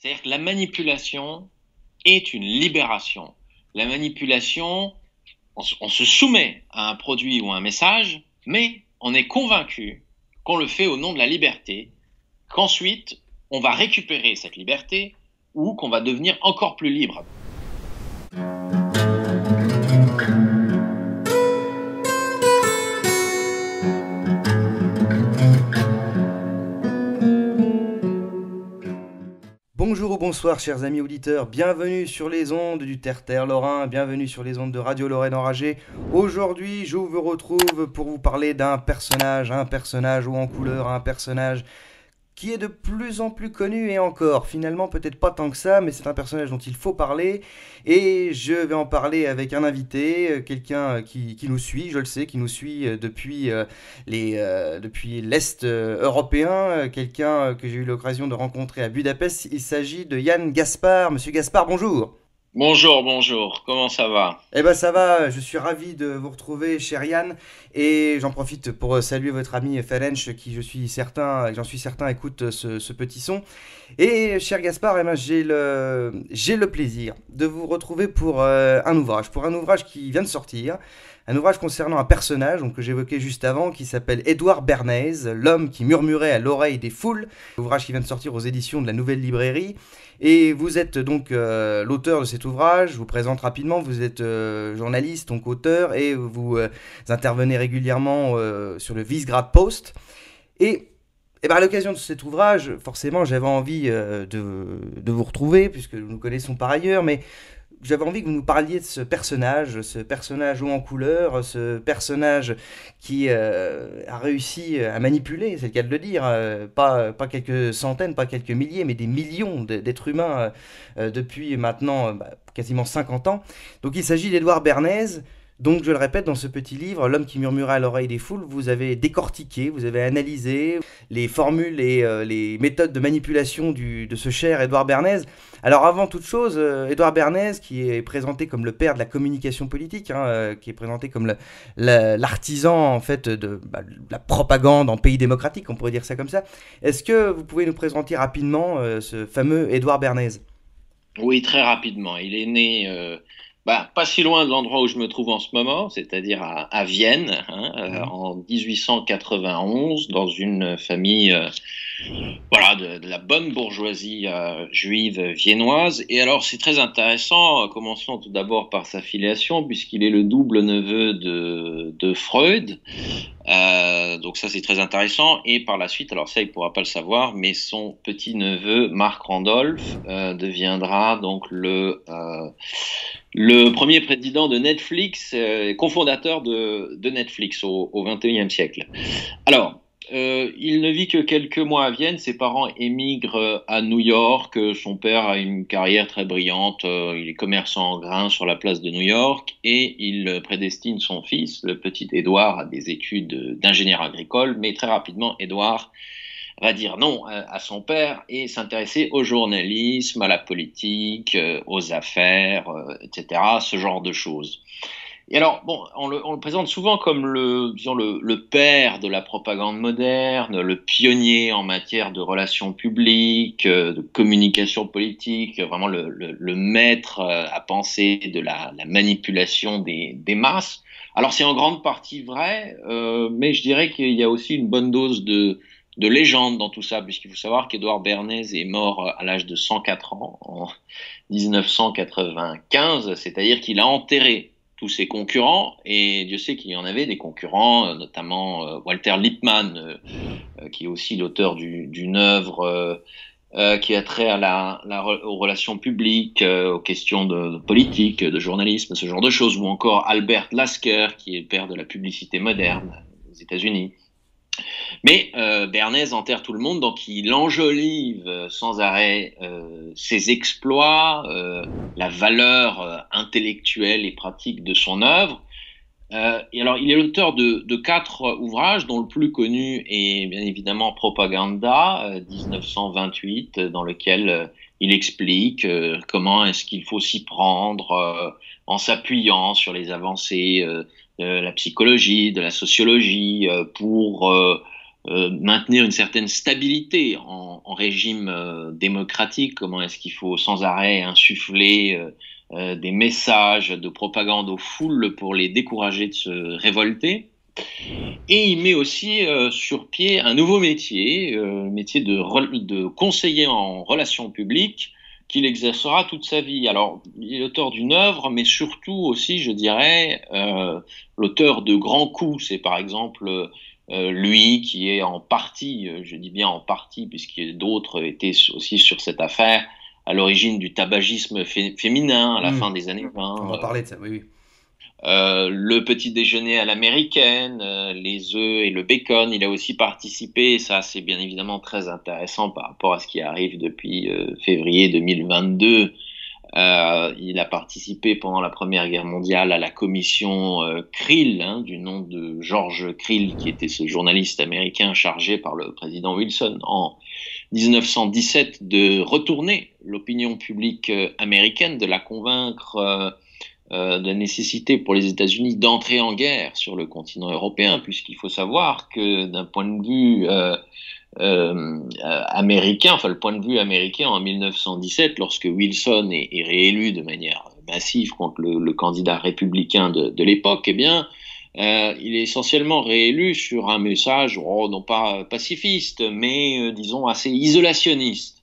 C'est-à-dire que la manipulation est une libération. La manipulation, on se soumet à un produit ou à un message, mais on est convaincu qu'on le fait au nom de la liberté, qu'ensuite on va récupérer cette liberté ou qu'on va devenir encore plus libre. Bonjour ou bonsoir chers amis auditeurs, bienvenue sur les ondes du Terre-Terre Lorrain, bienvenue sur les ondes de Radio Lorraine Enragée. Aujourd'hui je vous retrouve pour vous parler d'un personnage, haut en couleur, un personnage qui est de plus en plus connu et encore, finalement peut-être pas tant que ça, mais c'est un personnage dont il faut parler et je vais en parler avec un invité, quelqu'un qui nous suit, je le sais, qui nous suit depuis l'Est européen, quelqu'un que j'ai eu l'occasion de rencontrer à Budapest. Il s'agit de Yann Gaspard. Monsieur Gaspard, bonjour. Bonjour, bonjour, comment ça va? Eh ben ça va, je suis ravi de vous retrouver, cher Yann, et j'en profite pour saluer votre ami Ferenc, qui j'en suis certain, écoute ce petit son. Et cher Gaspard, eh ben, j'ai le plaisir de vous retrouver pour un ouvrage qui vient de sortir, un ouvrage concernant un personnage donc, que j'évoquais juste avant, qui s'appelle Édouard Bernays, l'homme qui murmurait à l'oreille des foules, ouvrage qui vient de sortir aux éditions de la Nouvelle Librairie. Et vous êtes donc l'auteur de cet ouvrage, je vous présente rapidement, vous êtes journaliste, donc auteur, et vous intervenez régulièrement sur le Visegrad Post. Et ben, à l'occasion de cet ouvrage, forcément j'avais envie de vous retrouver, puisque nous nous connaissons par ailleurs, mais j'avais envie que vous nous parliez de ce personnage haut en couleur, ce personnage qui a réussi à manipuler, c'est le cas de le dire, pas quelques centaines, pas quelques milliers, mais des millions d'êtres humains depuis maintenant quasiment 50 ans. Donc il s'agit d'Édouard Bernays. Donc je le répète, dans ce petit livre, L'homme qui murmurait à l'oreille des foules, vous avez décortiqué, vous avez analysé les formules et les méthodes de manipulation de ce cher Édouard Bernays. Alors avant toute chose, Édouard Bernays, qui est présenté comme le père de la communication politique, hein, qui est présenté comme l'artisan en fait de la propagande en pays démocratique, on pourrait dire ça comme ça. Est-ce que vous pouvez nous présenter rapidement ce fameux Édouard Bernays? Oui, très rapidement. Il est né pas si loin de l'endroit où je me trouve en ce moment, c'est-à-dire à Vienne, hein, en 1891, dans une famille voilà, de la bonne bourgeoisie juive viennoise. Et alors, c'est très intéressant, commençons tout d'abord par sa filiation, puisqu'il est le double neveu de Freud. Donc ça, c'est très intéressant. Et par la suite, alors ça, il ne pourra pas le savoir, mais son petit-neveu, Marc Randolph, deviendra donc le premier président de Netflix, cofondateur de Netflix au XXIe siècle. Alors, il ne vit que quelques mois à Vienne, ses parents émigrent à New York, son père a une carrière très brillante, il est commerçant en grains sur la place de New York et il prédestine son fils, le petit Édouard, à des études d'ingénieur agricole, mais très rapidement, Édouard va dire non à son père et s'intéresser au journalisme, à la politique, aux affaires, etc., ce genre de choses. Et alors, bon, on le présente souvent comme disons le père de la propagande moderne, le pionnier en matière de relations publiques, de communication politique, vraiment le maître à penser de la manipulation des masses. Alors, c'est en grande partie vrai, mais je dirais qu'il y a aussi une bonne dose de légende dans tout ça, puisqu'il faut savoir qu'Édouard Bernays est mort à l'âge de 104 ans, en 1995, c'est-à-dire qu'il a enterré tous ses concurrents, et Dieu sait qu'il y en avait des concurrents, notamment Walter Lippmann, qui est aussi l'auteur d'une œuvre qui a trait aux relations publiques, aux questions de politique, de journalisme, ce genre de choses, ou encore Albert Lasker, qui est le père de la publicité moderne aux États-Unis. Mais Bernays enterre tout le monde, donc il enjolive sans arrêt ses exploits, la valeur intellectuelle et pratique de son œuvre. Et alors, il est l'auteur de 4 ouvrages, dont le plus connu est bien évidemment Propaganda, 1928, dans lequel il explique comment est-ce qu'il faut s'y prendre en s'appuyant sur les avancées de la psychologie, de la sociologie, pour maintenir une certaine stabilité en régime démocratique. Comment est-ce qu'il faut sans arrêt insuffler des messages de propagande aux foules pour les décourager de se révolter. Et il met aussi sur pied un nouveau métier, le métier de conseiller en relations publiques, qu'il exercera toute sa vie. Alors, il est l'auteur d'une œuvre, mais surtout aussi, je dirais, l'auteur de grands coups. C'est par exemple lui qui est en partie, je dis bien en partie, puisqu'il d'autres étaient aussi sur cette affaire, à l'origine du tabagisme féminin à la fin des années 20. On va parler de ça, oui, oui. Le petit déjeuner à l'américaine, les œufs et le bacon, il a aussi participé, ça c'est bien évidemment très intéressant par rapport à ce qui arrive depuis février 2022. Il a participé pendant la Première Guerre mondiale à la commission Krill, hein, du nom de George Krill, qui était ce journaliste américain chargé par le président Wilson en 1917 de retourner l'opinion publique américaine, de la convaincre de la nécessité pour les États-Unis d'entrer en guerre sur le continent européen, puisqu'il faut savoir que d'un point de vue américain, enfin le point de vue américain en 1917, lorsque Wilson est réélu de manière massive contre le candidat républicain de l'époque, eh bien, il est essentiellement réélu sur un message, non pas pacifiste, mais disons assez isolationniste.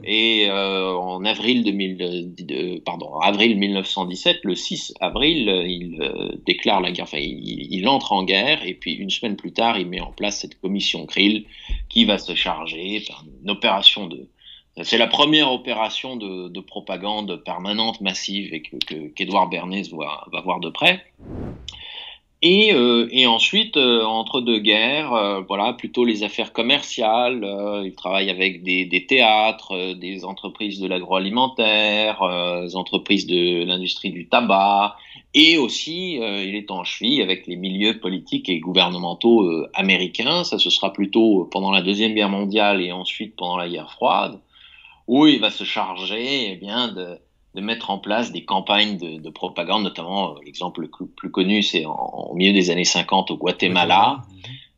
Et en avril 1917, le 6 avril, il déclare la guerre, enfin il entre en guerre, et puis une semaine plus tard, il met en place cette commission Krill qui va se charger par une opération c'est la première opération de propagande permanente, massive, et qu'Edouard Bernays va voir de près. Et ensuite, entre deux guerres, voilà, plutôt les affaires commerciales. Il travaille avec des théâtres, des entreprises de l'agroalimentaire, des entreprises de l'industrie du tabac, et aussi il est en cheville avec les milieux politiques et gouvernementaux américains. Ça, ce sera plutôt pendant la Deuxième Guerre mondiale et ensuite pendant la guerre froide, où il va se charger, eh bien, de mettre en place des campagnes de propagande, notamment l'exemple le plus connu, c'est au milieu des années 50 au Guatemala,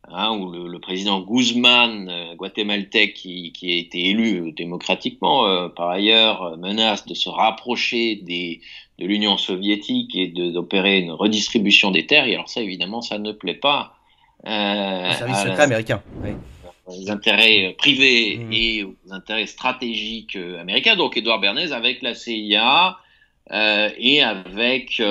hein, où le président Guzman, guatémaltèque, qui a été élu démocratiquement par ailleurs, menace de se rapprocher de l'Union soviétique et d'opérer une redistribution des terres. Et alors ça, évidemment, ça ne plaît pas au service secret américain. Oui. Les intérêts privés et aux intérêts stratégiques américains. Donc, Edouard Bernays avec la CIA et avec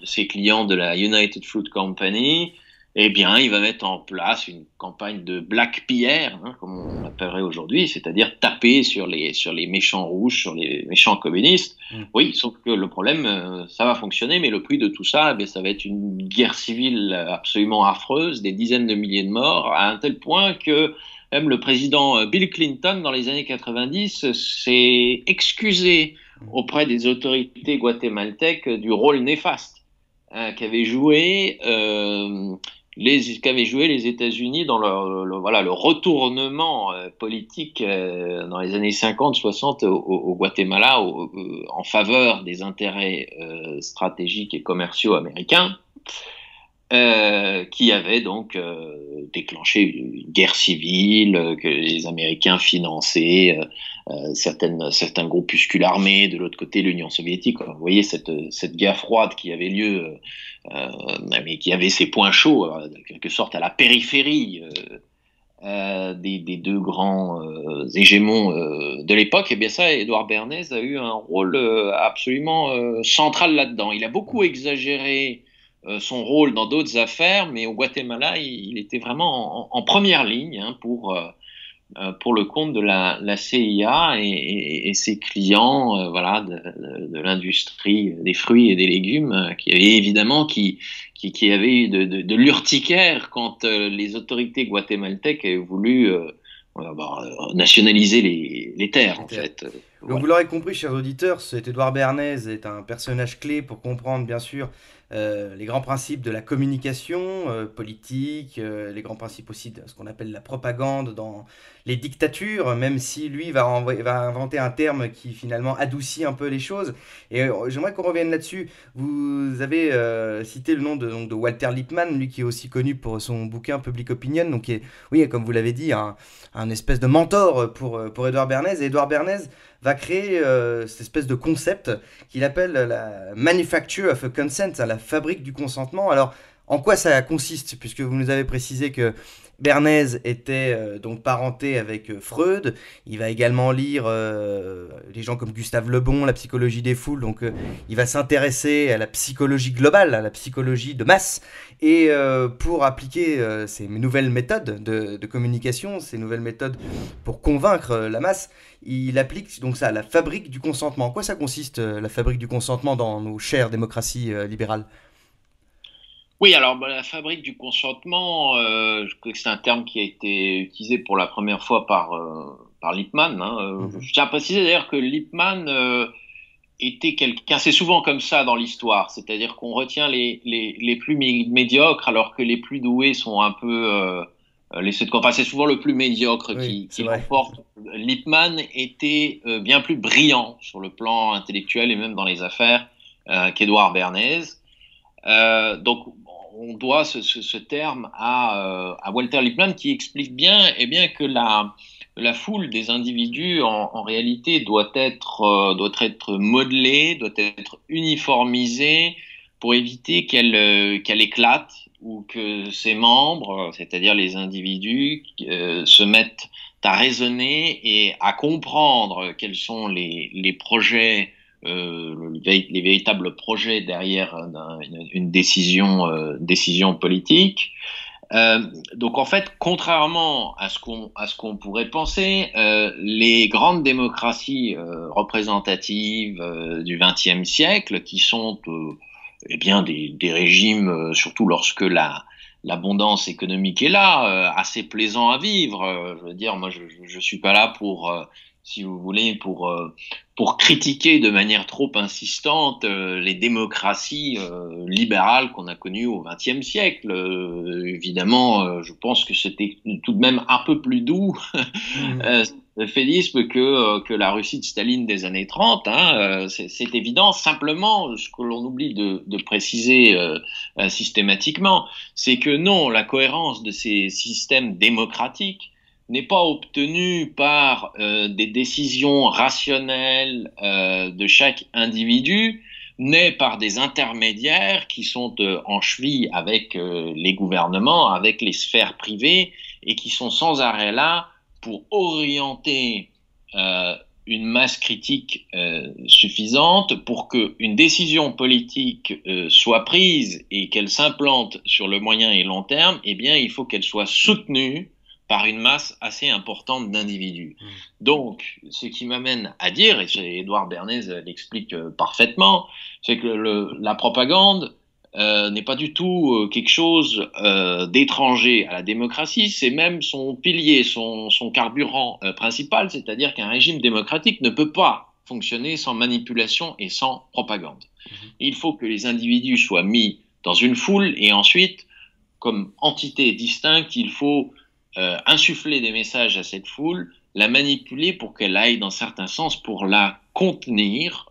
ses clients de la United Fruit Company, eh bien, il va mettre en place une campagne de Black PR, hein, comme on l'appellerait aujourd'hui, c'est-à-dire taper sur les méchants rouges, sur les méchants communistes. Oui, sauf que le problème, ça va fonctionner, mais le prix de tout ça, eh ça va être une guerre civile absolument affreuse, des dizaines de milliers de morts, à un tel point que même le président Bill Clinton, dans les années 90, s'est excusé auprès des autorités guatémaltèques du rôle néfaste qu'avaient joué les États-Unis dans le retournement politique dans les années 50-60 au Guatemala en faveur des intérêts stratégiques et commerciaux américains, qui avait donc déclenché une guerre civile que les Américains finançaient, certains groupuscules armés, de l'autre côté l'Union soviétique. Vous voyez cette guerre froide qui avait lieu, mais qui avait ses points chauds, en quelque sorte à la périphérie des deux grands hégémons de l'époque. Et bien ça, Edouard Bernays a eu un rôle absolument central là-dedans. Il a beaucoup exagéré son rôle dans d'autres affaires, mais au Guatemala, il était vraiment en première ligne, hein, pour le compte de la CIA et ses clients, voilà, de l'industrie des fruits et des légumes, qui avaient évidemment qui avaient eu de l'urticaire quand les autorités guatémaltèques avaient voulu nationaliser les terres, en fait. Donc vous l'aurez compris, chers auditeurs, cet Édouard Bernays est un personnage clé pour comprendre, bien sûr, les grands principes de la communication politique, les grands principes aussi de ce qu'on appelle la propagande dans les dictatures, même si lui va inventer un terme qui finalement adoucit un peu les choses. Et j'aimerais qu'on revienne là-dessus. Vous avez cité le nom donc, de Walter Lippmann, lui qui est aussi connu pour son bouquin Public Opinion, donc qui est, oui, comme vous l'avez dit, un espèce de mentor pour Édouard Bernays. Et Édouard Bernays va créer cette espèce de concept qu'il appelle la manufacture of a consent, la fabrique du consentement. Alors, en quoi ça consiste? Puisque vous nous avez précisé que Bernays était donc parenté avec Freud. Il va également lire les gens comme Gustave Le Bon, la psychologie des foules. Donc, il va s'intéresser à la psychologie globale, à la psychologie de masse. Et pour appliquer ces nouvelles méthodes de communication, ces nouvelles méthodes pour convaincre la masse, il applique donc ça, la fabrique du consentement. En quoi ça consiste, la fabrique du consentement dans nos chères démocraties libérales? Oui, alors la fabrique du consentement, je crois que c'est un terme qui a été utilisé pour la première fois par Lippmann, hein. Mhm. Je tiens à préciser d'ailleurs que Lippmann était quelqu'un, c'est souvent comme ça dans l'histoire, c'est-à-dire qu'on retient les plus médiocres alors que les plus doués sont un peu laissés de côté. Enfin, c'est souvent le plus médiocre Oui, c'est qui vrai. l'emporte. Lippmann était bien plus brillant sur le plan intellectuel et même dans les affaires qu'Édouard Bernays. Donc, on doit ce terme à Walter Lippmann qui explique bien, eh bien que la foule des individus, en réalité, doit être modelée, doit être uniformisée pour éviter qu'elle éclate ou que ses membres, c'est-à-dire les individus, se mettent à raisonner et à comprendre quels sont les projets les véritables projets derrière une décision politique. Donc en fait, contrairement à ce qu'on pourrait penser, les grandes démocraties représentatives du XXe siècle, qui sont eh bien des régimes, surtout lorsque l'abondance économique est là, assez plaisant à vivre. Je veux dire, moi, je suis pas là pour, si vous voulez, pour critiquer de manière trop insistante les démocraties libérales qu'on a connues au XXe siècle. Évidemment, je pense que c'était tout de même un peu plus doux Mhm. euh, fédisme que la Russie de Staline des années 30, hein, c'est évident. Simplement, ce que l'on oublie de préciser systématiquement, c'est que non, la cohérence de ces systèmes démocratiques n'est pas obtenue par des décisions rationnelles de chaque individu, mais par des intermédiaires qui sont en cheville avec les gouvernements, avec les sphères privées, et qui sont sans arrêt là pour orienter une masse critique suffisante pour qu'une décision politique soit prise et qu'elle s'implante sur le moyen et long terme, eh bien, il faut qu'elle soit soutenue par une masse assez importante d'individus. Mhm. Donc, ce qui m'amène à dire, et Édouard Bernays l'explique parfaitement, c'est que la propagande n'est pas du tout quelque chose d'étranger à la démocratie, c'est même son pilier, son carburant principal, c'est-à-dire qu'un régime démocratique ne peut pas fonctionner sans manipulation et sans propagande. Mhm. Il faut que les individus soient mis dans une foule et ensuite, comme entité distincte, il faut insuffler des messages à cette foule, la manipuler pour qu'elle aille dans certains sens, pour la contenir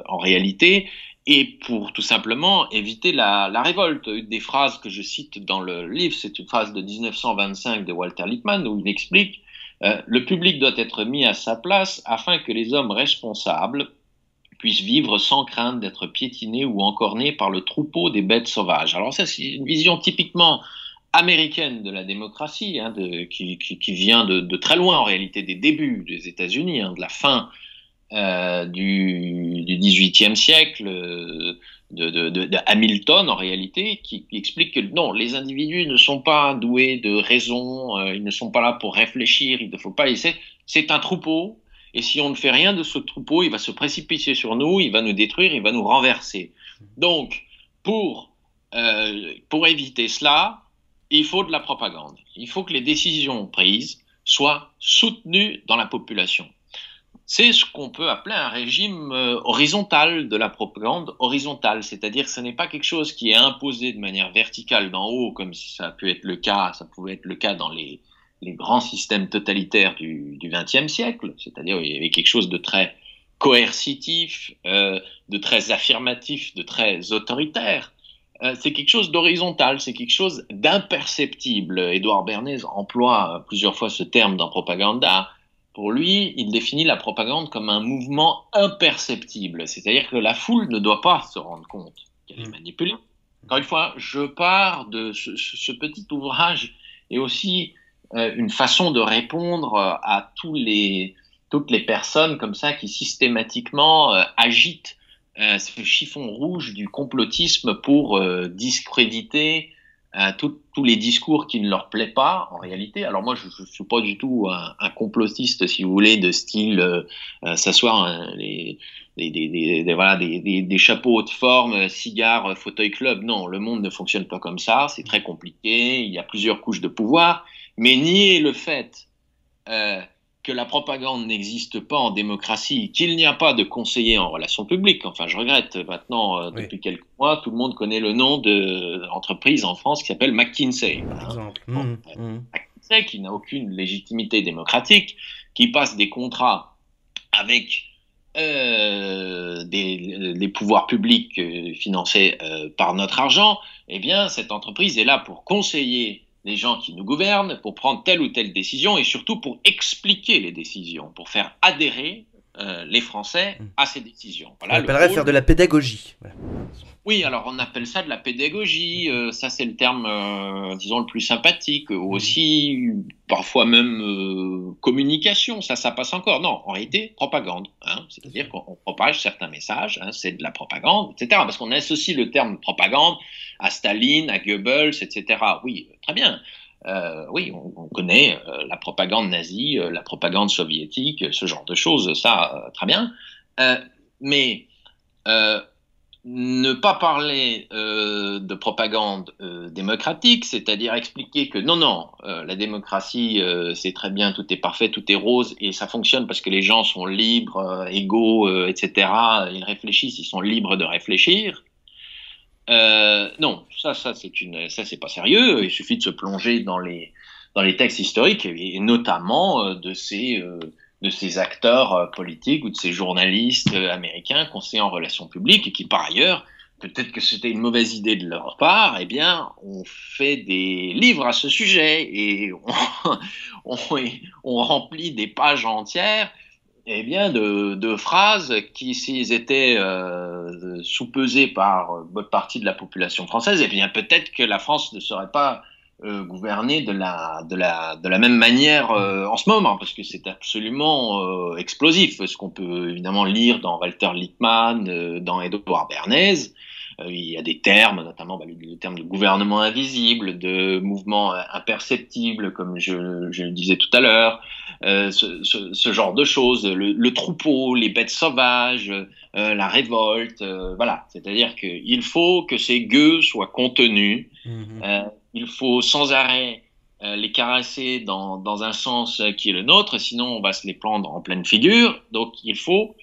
en réalité, et pour tout simplement éviter la révolte. Une des phrases que je cite dans le livre, c'est une phrase de 1925 de Walter Lippmann, où il explique le public doit être mis à sa place afin que les hommes responsables puissent vivre sans crainte d'être piétinés ou encornés par le troupeau des bêtes sauvages. Alors ça, c'est une vision typiquement américaine de la démocratie, hein, qui vient de très loin en réalité, des débuts des États-Unis, hein, de la fin du XVIIIe siècle, de Hamilton en réalité, qui explique que non, les individus ne sont pas doués de raison, ils ne sont pas là pour réfléchir, il ne faut pas essayer, c'est un troupeau, et si on ne fait rien de ce troupeau, il va se précipiter sur nous, il va nous détruire, il va nous renverser. Donc, pour éviter cela, il faut de la propagande. Il faut que les décisions prises soient soutenues dans la population. c'est ce qu'on peut appeler un régime horizontal de la propagande horizontale, c'est-à-dire que ce n'est pas quelque chose qui est imposé de manière verticale d'en haut, comme ça a pu être le cas, ça pouvait être le cas dans les grands systèmes totalitaires du XXe siècle, c'est-à-dire il y avait quelque chose de très coercitif, de très affirmatif, de très autoritaire. C'est quelque chose d'horizontal, c'est quelque chose d'imperceptible. Édouard Bernays emploie plusieurs fois ce terme dans Propaganda. Pour lui, il définit la propagande comme un mouvement imperceptible, c'est-à-dire que la foule ne doit pas se rendre compte qu'elle est manipulée. Encore une fois, je pars de ce petit ouvrage et aussi une façon de répondre à toutes les personnes comme ça qui systématiquement agitent ce chiffon rouge du complotisme pour discréditer tous les discours qui ne leur plaisent pas en réalité. Alors moi, je ne suis pas du tout un complotiste, si vous voulez, de style s'asseoir voilà, des chapeaux haute forme, cigares, fauteuil club. Non, le monde ne fonctionne pas comme ça, c'est très compliqué, il y a plusieurs couches de pouvoir, mais nier le fait que la propagande n'existe pas en démocratie, qu'il n'y a pas de conseiller en relations publiques. Enfin, je regrette maintenant, depuis quelques mois, tout le monde connaît le nom de l'entreprise en France qui s'appelle McKinsey. Par exemple. McKinsey, qui n'a aucune légitimité démocratique, qui passe des contrats avec les pouvoirs publics financés par notre argent. Eh bien, cette entreprise est là pour conseiller les gens qui nous gouvernent, pour prendre telle ou telle décision et surtout pour expliquer les décisions, pour faire adhérer les Français à ces décisions. Voilà, on appellerait faire de la pédagogie. Voilà. Oui, alors on appelle ça de la pédagogie, ça c'est le terme, disons, le plus sympathique, ou aussi parfois même communication, ça passe encore. Non, en réalité, propagande, hein, c'est-à-dire qu'on propage certains messages, hein, c'est de la propagande, etc. Parce qu'on associe le terme propagande à Staline, à Goebbels, etc. Oui, très bien. Oui, on connaît la propagande nazie, la propagande soviétique, ce genre de choses, ça, très bien. Mais ne pas parler de propagande démocratique, c'est-à-dire expliquer que non, la démocratie, c'est très bien, tout est parfait, tout est rose, et ça fonctionne parce que les gens sont libres, égaux, etc. Ils réfléchissent, ils sont libres de réfléchir. Non, ça c'est pas sérieux. Il suffit de se plonger dans les textes historiques et notamment de ces acteurs politiques ou de ces journalistes américains conseillers en relations publiques et qui par ailleurs, peut-être que c'était une mauvaise idée de leur part, eh bien, on fait des livres à ce sujet et on remplit des pages entières eh bien, de phrases qui, s'ils étaient sous-pesés par bonne partie de la population française, eh bien, peut-être que la France ne serait pas gouvernée de la même manière en ce moment, parce que c'est absolument explosif, ce qu'on peut évidemment lire dans Walter Lippmann, dans Édouard Bernays. Il y a des termes, notamment le terme de gouvernement invisible, de mouvement imperceptible, comme je le disais tout à l'heure, ce genre de choses, le troupeau, les bêtes sauvages, la révolte, voilà. C'est-à-dire qu'il faut que ces gueux soient contenus, il faut sans arrêt les caresser dans un sens qui est le nôtre, sinon on va se les prendre en pleine figure. Donc il faut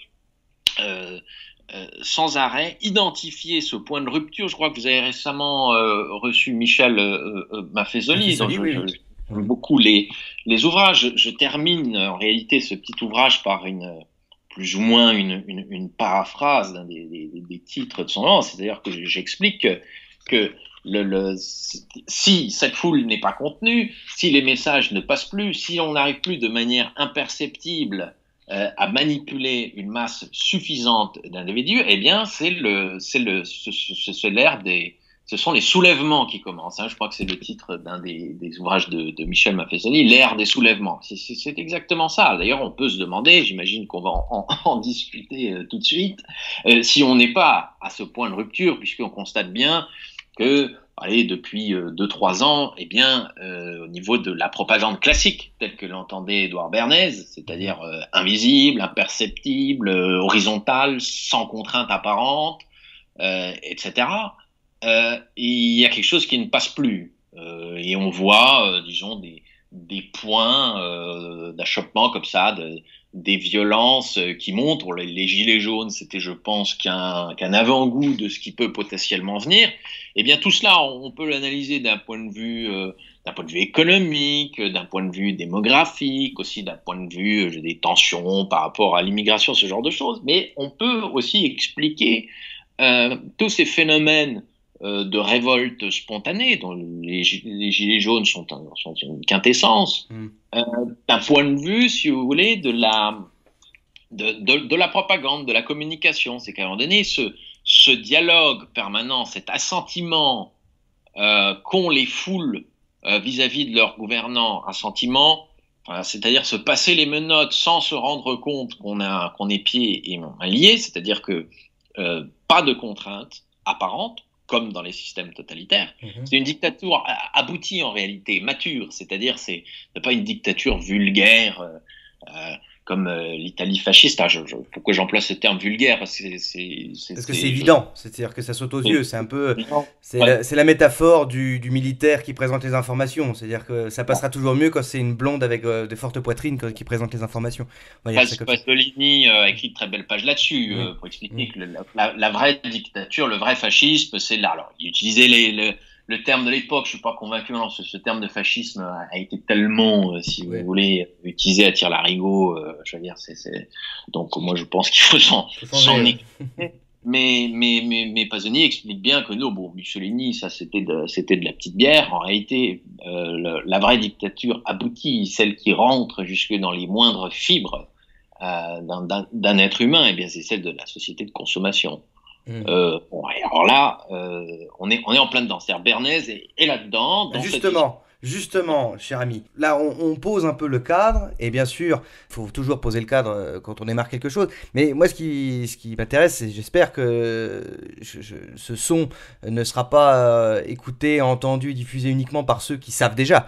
sans arrêt identifier ce point de rupture. Je crois que vous avez récemment reçu Michel Maffezoli, dont j'aime beaucoup les ouvrages. Je termine en réalité ce petit ouvrage par plus ou moins une paraphrase d'un des titres de son nom, c'est-à-dire que j'explique que si cette foule n'est pas contenue, si les messages ne passent plus, si on n'arrive plus de manière imperceptible à manipuler une masse suffisante d'individus, eh bien, ce sont les soulèvements qui commencent. Hein. Je crois que c'est le titre d'un des ouvrages de Michel Maffezoli, l'ère des soulèvements. C'est exactement ça. D'ailleurs, on peut se demander, j'imagine qu'on va en discuter tout de suite, si on n'est pas à ce point de rupture, puisqu'on constate bien que depuis 2-3 ans, eh bien, au niveau de la propagande classique, telle que l'entendait Édouard Bernays, c'est-à-dire invisible, imperceptible, horizontale, sans contrainte apparente, etc., il y a quelque chose qui ne passe plus. Et on voit, disons, des points d'achoppement comme ça, des violences qui montent. Pour les gilets jaunes, c'était, je pense, qu'un avant-goût de ce qui peut potentiellement venir. Eh bien, tout cela, on peut l'analyser d'un point de vue économique, d'un point de vue démographique, aussi d'un point de vue des tensions par rapport à l'immigration, ce genre de choses. Mais on peut aussi expliquer tous ces phénomènes de révolte spontanée, dont les gilets jaunes sont une quintessence, d'un point de vue, si vous voulez, de la propagande, de la communication. C'est qu'à un moment donné, ce dialogue permanent, cet assentiment qu'ont les foules vis-à-vis de leurs gouvernants, c'est-à-dire se passer les menottes sans se rendre compte qu'on est pieds et mains liés, c'est-à-dire que pas de contraintes apparentes, comme dans les systèmes totalitaires. C'est une dictature aboutie en réalité, mature, c'est-à-dire c'est pas une dictature vulgaire comme l'Italie fasciste. Pourquoi j'emploie ce terme vulgaire? Parce que c'est évident, c'est-à-dire que ça saute aux yeux, c'est un peu, c'est la métaphore du militaire qui présente les informations, c'est-à-dire que ça passera toujours mieux quand c'est une blonde avec de fortes poitrines qui présente les informations. Pasolini a écrit de très belles pages là-dessus pour expliquer que la vraie dictature, le vrai fascisme, c'est là. Alors, il utilisait le terme de l'époque, je suis pas convaincu, non, ce terme de fascisme a été tellement, si vous voulez, utilisé à tire-larigot, je veux dire, donc moi je pense qu'il faut s'en équiper. Mais Pasolini explique bien que non, bon, Mussolini, ça c'était de la petite bière. En réalité, la vraie dictature aboutie, celle qui rentre jusque dans les moindres fibres d'un être humain, et bien c'est celle de la société de consommation. Alors là, on est en plein dedans. C'est-à-dire Bernays est là-dedans. Justement, cher ami, là on pose un peu le cadre, et bien sûr, il faut toujours poser le cadre quand on démarre quelque chose. Mais moi, ce qui m'intéresse, c'est j'espère que ce son ne sera pas écouté, entendu, diffusé uniquement par ceux qui savent déjà.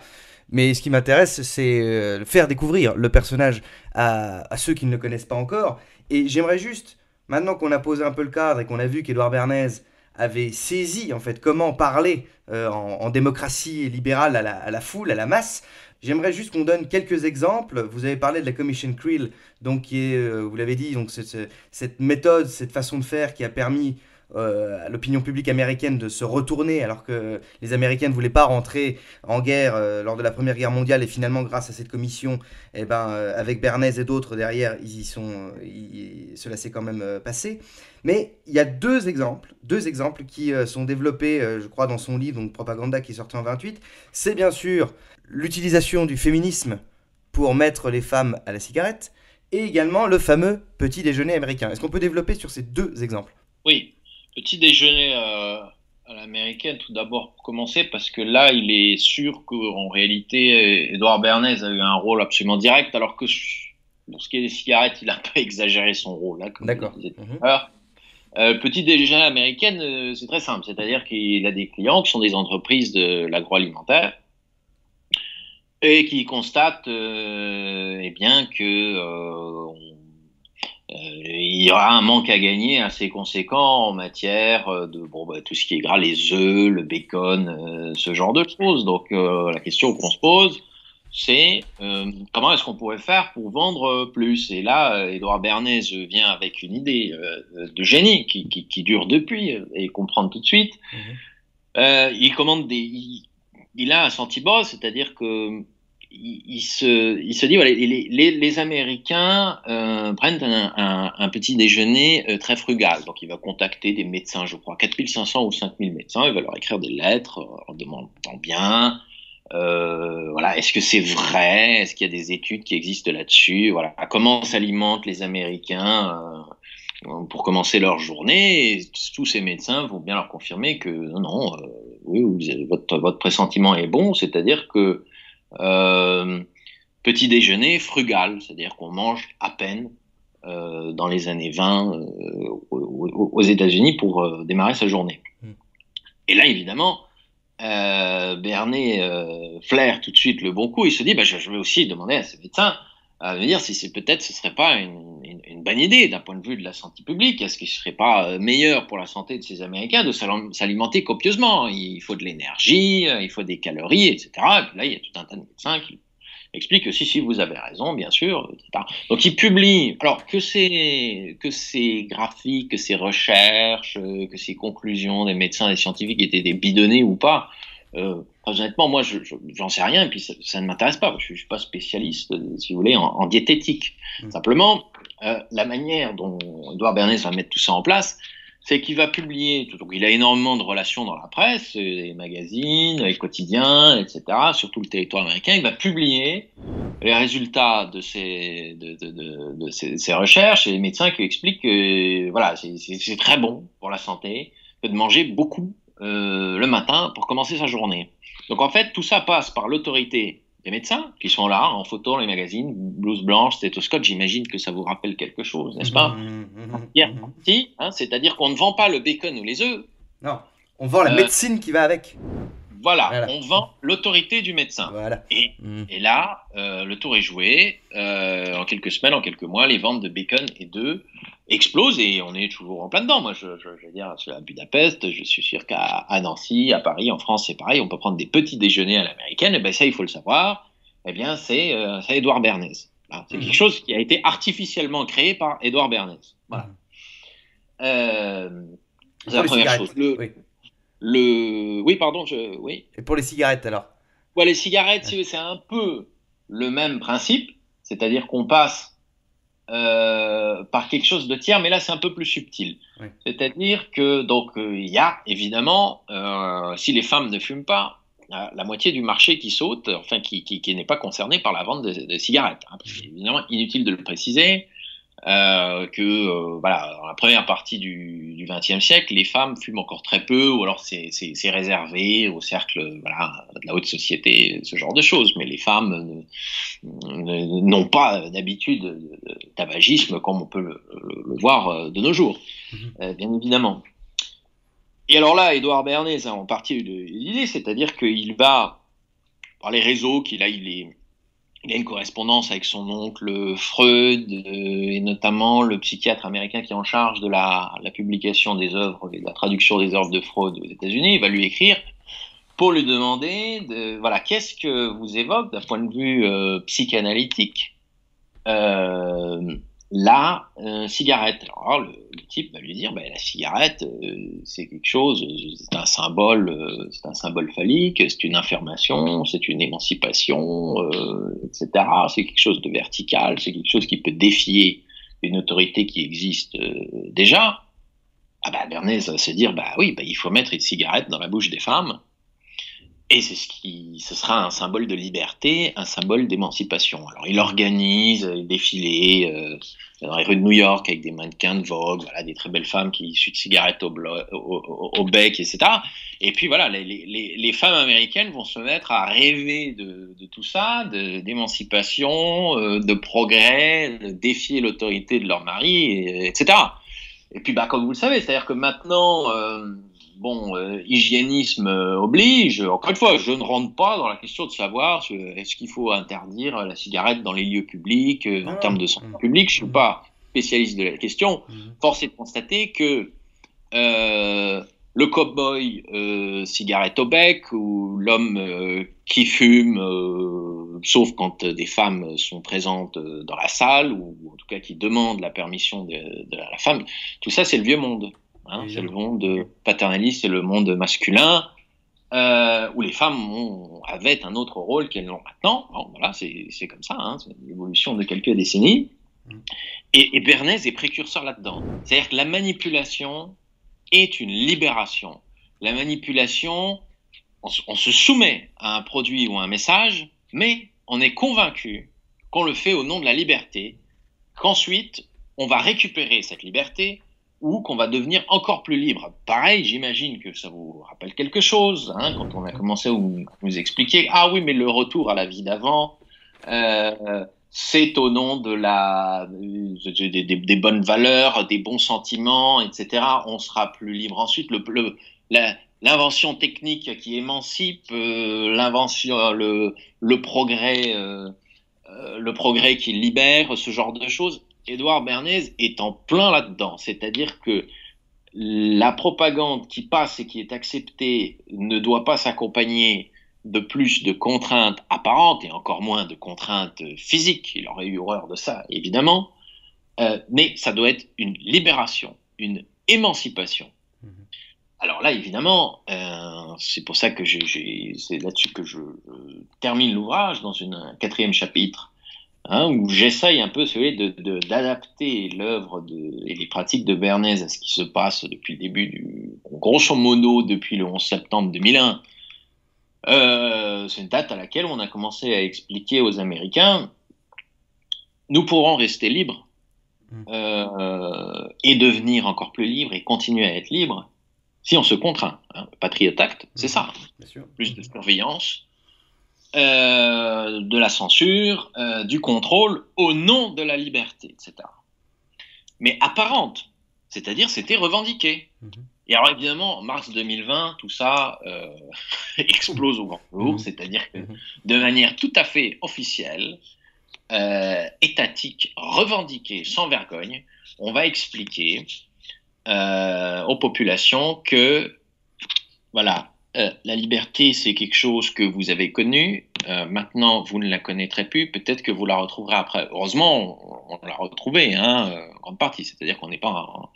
Mais ce qui m'intéresse, c'est faire découvrir le personnage à ceux qui ne le connaissent pas encore. Et j'aimerais juste, maintenant qu'on a posé un peu le cadre et qu'on a vu qu'Édouard Bernays avait saisi en fait comment parler en démocratie libérale à la foule, à la masse, j'aimerais juste qu'on donne quelques exemples. Vous avez parlé de la Commission Creel, donc qui est, vous l'avez dit, donc cette méthode, cette façon de faire qui a permis à l'opinion publique américaine de se retourner alors que les Américains ne voulaient pas rentrer en guerre lors de la Première Guerre mondiale, et finalement grâce à cette commission, avec Bernays et d'autres derrière, cela s'est quand même passé. Mais il y a deux exemples qui sont développés, je crois, dans son livre, donc Propaganda, qui est sorti en 28. C'est bien sûr l'utilisation du féminisme pour mettre les femmes à la cigarette, et également le fameux petit déjeuner américain. Est-ce qu'on peut développer sur ces deux exemples? Oui. Petit déjeuner à l'américaine, tout d'abord pour commencer, parce que là, il est sûr qu'en réalité, Édouard Bernays a eu un rôle absolument direct, alors que pour ce qui est des cigarettes, il a un peu exagéré son rôle. Là, comme D'accord. Petit déjeuner américaine, c'est très simple, c'est-à-dire qu'il a des clients qui sont des entreprises de l'agroalimentaire et qui constatent bien que il y aura un manque à gagner assez conséquent en matière de tout ce qui est gras, les œufs, le bacon, ce genre de choses. Donc la question qu'on se pose, c'est comment est-ce qu'on pourrait faire pour vendre plus? Et là, Édouard Bernays vient avec une idée de génie qui dure depuis et comprendre tout de suite. Il a un senti-boss, c'est-à-dire que il se dit, voilà, les Américains prennent un petit déjeuner très frugal. Donc, il va contacter des médecins, je crois, 4500 ou 5000 médecins. Il va leur écrire des lettres en demandant bien. Voilà, est-ce que c'est vrai? Est-ce qu'il y a des études qui existent là-dessus? Voilà, comment s'alimentent les Américains pour commencer leur journée? Et tous ces médecins vont bien leur confirmer que non, oui, votre pressentiment est bon, c'est-à-dire que petit déjeuner frugal, c'est-à-dire qu'on mange à peine dans les années 20 aux États-Unis pour démarrer sa journée. Et là, évidemment, Bernays flaire tout de suite le bon coup. Il se dit, je vais aussi demander à ces médecins à me dire si peut-être ce serait pas une bonne idée d'un point de vue de la santé publique. Est-ce qu'il ne serait pas meilleur pour la santé de ces Américains de s'alimenter copieusement? Il faut de l'énergie, il faut des calories, etc. Et puis là, il y a tout un tas de médecins explique que si, vous avez raison, bien sûr, etc. Donc il publie, alors que ces graphiques, que ces recherches, que ces conclusions des médecins et des scientifiques étaient des bidonnées ou pas, honnêtement, moi, j'en sais rien, et puis ça ne m'intéresse pas. Je suis pas spécialiste, si vous voulez, en diététique. Simplement, la manière dont Edouard Bernays va mettre tout ça en place, c'est qu'il va publier, donc il a énormément de relations dans la presse, les magazines, les quotidiens, etc., sur tout le territoire américain. Il va publier les résultats de ces recherches et les médecins qui expliquent que voilà, c'est très bon pour la santé que de manger beaucoup le matin pour commencer sa journée. Donc en fait, tout ça passe par l'autorité des médecins qui sont là en photo dans les magazines, blouse blanche, stéthoscope. J'imagine que ça vous rappelle quelque chose, n'est-ce pas? Si, hein, c'est-à-dire qu'on ne vend pas le bacon ou les œufs. Non, on vend la médecine qui va avec. Voilà, on vend l'autorité du médecin. Voilà. Et là, le tour est joué. En quelques semaines, en quelques mois, les ventes de bacon et d'œufs explosent et on est toujours en plein dedans. Moi, je veux dire, à Budapest, je suis sûr qu'à Nancy, à Paris, en France, c'est pareil. On peut prendre des petits déjeuners à l'américaine. Et ben ça, il faut le savoir. Eh bien, c'est Edouard Bernays. Voilà. C'est quelque chose qui a été artificiellement créé par Edouard Bernays. Voilà. C'est la première chose. Oui, pardon, oui. Et pour les cigarettes alors? Ouais, les cigarettes, c'est un peu le même principe, c'est-à-dire qu'on passe par quelque chose de tiers, mais là c'est un peu plus subtil. Oui. C'est-à-dire que donc il y a évidemment, si les femmes ne fument pas, la moitié du marché qui saute, enfin qui n'est pas concerné par la vente de cigarettes. Hein, parce évidemment, inutile de le préciser. Voilà, dans la première partie du XXe siècle, les femmes fument encore très peu, ou alors c'est réservé au cercle voilà, de la haute société, ce genre de choses. Mais les femmes n'ont pas d'habitude de tabagisme comme on peut le voir de nos jours, bien évidemment. Et alors là, Edouard Bernays a en partie l'idée, c'est-à-dire qu'il va, par les réseaux qu'il a, il a une correspondance avec son oncle Freud et notamment le psychiatre américain qui est en charge de la publication des œuvres et de la traduction des œuvres de Freud aux États-Unis. Il va lui écrire pour lui demander voilà, qu'est-ce que vous évoque d'un point de vue psychanalytique la cigarette. Alors le type va lui dire la cigarette c'est quelque chose, c'est un symbole phallique, c'est une affirmation, c'est une émancipation, etc. C'est quelque chose de vertical, c'est quelque chose qui peut défier une autorité qui existe déjà. Bernays va se dire oui, il faut mettre une cigarette dans la bouche des femmes. Et ce sera un symbole de liberté, un symbole d'émancipation. Alors il organise des défilés dans les rues de New York avec des mannequins de Vogue, voilà, des très belles femmes qui suent de cigarettes au bec, etc. Et puis voilà, les femmes américaines vont se mettre à rêver de tout ça, d'émancipation, de progrès, de défier l'autorité de leur mari, etc. Et puis comme vous le savez, c'est-à-dire que maintenant... hygiénisme oblige. Encore une fois, je ne rentre pas dans la question de savoir est-ce qu'il faut interdire la cigarette dans les lieux publics en termes de santé publique. Je ne suis pas spécialiste de la question. Force est de constater que le cow-boy cigarette au bec ou l'homme qui fume, sauf quand des femmes sont présentes dans la salle ou en tout cas qui demandent la permission de la femme, tout ça c'est le vieux monde. C'est le monde paternaliste, c'est le monde masculin, où les femmes avaient un autre rôle qu'elles n'ont maintenant. Voilà, c'est comme ça, c'est l'évolution de quelques décennies. Et Bernays est précurseur là-dedans. C'est-à-dire que la manipulation est une libération. La manipulation, on se soumet à un produit ou à un message, mais on est convaincu qu'on le fait au nom de la liberté, qu'ensuite on va récupérer cette liberté ou qu'on va devenir encore plus libre. Pareil, j'imagine que ça vous rappelle quelque chose, quand on a commencé à vous expliquer, ah oui, mais le retour à la vie d'avant, c'est au nom de des bonnes valeurs, des bons sentiments, etc. On sera plus libre ensuite. L'invention technique qui émancipe, le progrès qui libère, ce genre de choses. Edouard Bernays est en plein là-dedans, c'est-à-dire que la propagande qui passe et qui est acceptée ne doit pas s'accompagner de plus de contraintes apparentes et encore moins de contraintes physiques. Il aurait eu horreur de ça, évidemment. Mais ça doit être une libération, une émancipation. Mhm. Alors là, évidemment, c'est pour ça que c'est là-dessus que je termine l'ouvrage dans un quatrième chapitre, hein, où j'essaye un peu d'adapter l'œuvre et les pratiques de Bernays à ce qui se passe depuis le début grosso modo depuis le 11 septembre 2001. C'est une date à laquelle on a commencé à expliquer aux Américains, nous pourrons rester libres et devenir encore plus libres et continuer à être libres si on se contraint. Hein. Patriot Act, c'est ça. Bien sûr. Plus de surveillance, de la censure, du contrôle au nom de la liberté, etc. Mais apparente, c'est-à-dire c'était revendiqué. Et alors évidemment, en mars 2020, tout ça explose au grand jour, c'est-à-dire que de manière tout à fait officielle, étatique, revendiquée, sans vergogne, on va expliquer aux populations que voilà, la liberté, c'est quelque chose que vous avez connu. Maintenant, vous ne la connaîtrez plus. Peut-être que vous la retrouverez après. Heureusement, on l'a retrouvée, hein, en grande partie. C'est-à-dire qu'on n'est pas...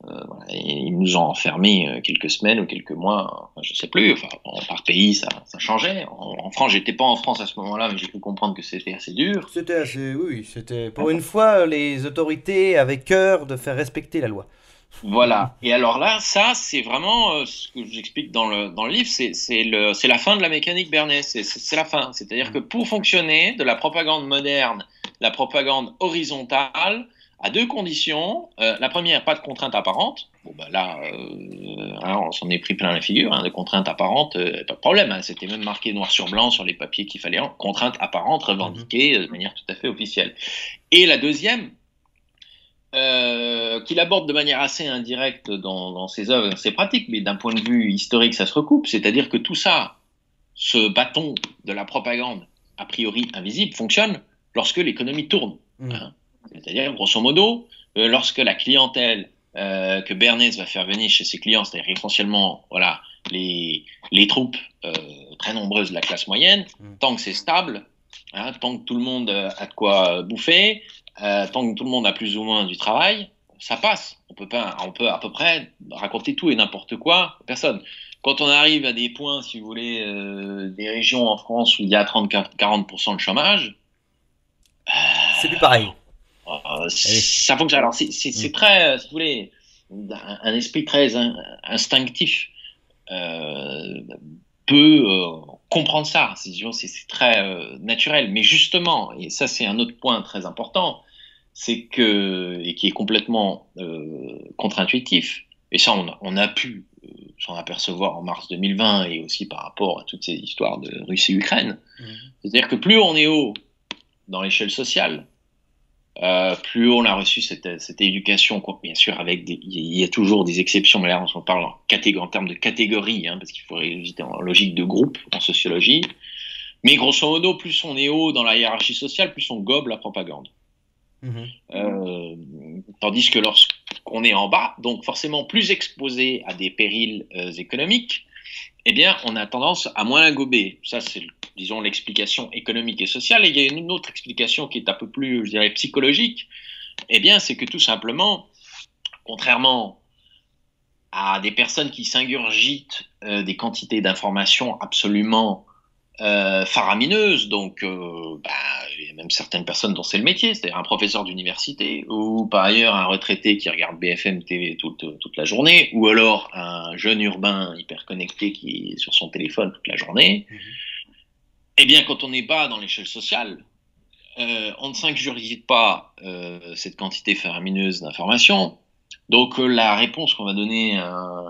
voilà, ils nous ont enfermés quelques semaines ou quelques mois, enfin, je ne sais plus. Enfin, par pays, ça changeait. En France, j'étais pas en France à ce moment-là, mais j'ai pu comprendre que c'était assez dur. C'était assez, oui, c'était pour une fois les autorités avaient cœur de faire respecter la loi. Voilà. Et alors là, ça, c'est vraiment ce que j'explique dans le livre, c'est la fin de la mécanique Bernays. C'est la fin. C'est-à-dire que pour fonctionner, de la propagande moderne, la propagande horizontale, à deux conditions. La première, pas de contrainte apparente. Bon, bah là, hein, on s'en est pris plein la figure, hein, de contraintes apparentes, pas de problème. Hein, c'était même marqué noir sur blanc sur les papiers qu'il fallait. Contraintes apparentes revendiquées de manière tout à fait officielle. Et la deuxième, qu'il aborde de manière assez indirecte dans ses œuvres, dans ses pratiques, mais d'un point de vue historique, ça se recoupe. C'est-à-dire que tout ça, ce bâton de la propagande, a priori invisible, fonctionne lorsque l'économie tourne. Hein. C'est-à-dire, grosso modo, lorsque la clientèle que Bernays va faire venir chez ses clients, c'est-à-dire essentiellement voilà, les troupes très nombreuses de la classe moyenne, tant que c'est stable, hein, tant que tout le monde a de quoi bouffer, tant que tout le monde a plus ou moins du travail, ça passe. On peut à peu près raconter tout et n'importe quoi, personne. Quand on arrive à des points, si vous voulez, des régions en France où il y a 30-40% de chomage, c'est plus pareil. Ça fonctionne. Alors, c'est très, si vous voulez, un esprit très instinctif peut comprendre ça. C'est très naturel. Mais justement, et ça c'est un autre point très important, c'est que, et qui est complètement contre-intuitif, et ça on a pu s'en apercevoir en mars 2020 et aussi par rapport à toutes ces histoires de Russie-Ukraine, c'est-à-dire que plus on est haut dans l'échelle sociale, plus on a reçu cette éducation, bien sûr, il y a toujours des exceptions, mais là on parle en termes de catégorie, hein, parce qu'il faudrait éviter en logique de groupe en sociologie. Mais grosso modo, plus on est haut dans la hiérarchie sociale, plus on gobe la propagande. Tandis que lorsqu'on est en bas, donc forcément plus exposé à des périls économiques, eh bien, on a tendance à moins la gober. Ça, c'est, disons, l'explication économique et sociale. Et il y a une autre explication qui est un peu plus, je dirais, psychologique. Eh bien, c'est que tout simplement, contrairement à des personnes qui s'ingurgitent des quantités d'informations absolument faramineuses, donc il y a même certaines personnes dont c'est le métier, c'est-à-dire un professeur d'université, ou par ailleurs un retraité qui regarde BFM TV toute la journée, ou alors un jeune urbain hyper connecté qui est sur son téléphone toute la journée. Eh bien, quand on est bas dans l'échelle sociale, on ne s'ingurgite pas cette quantité faramineuse d'informations. Donc la réponse qu'on va donner à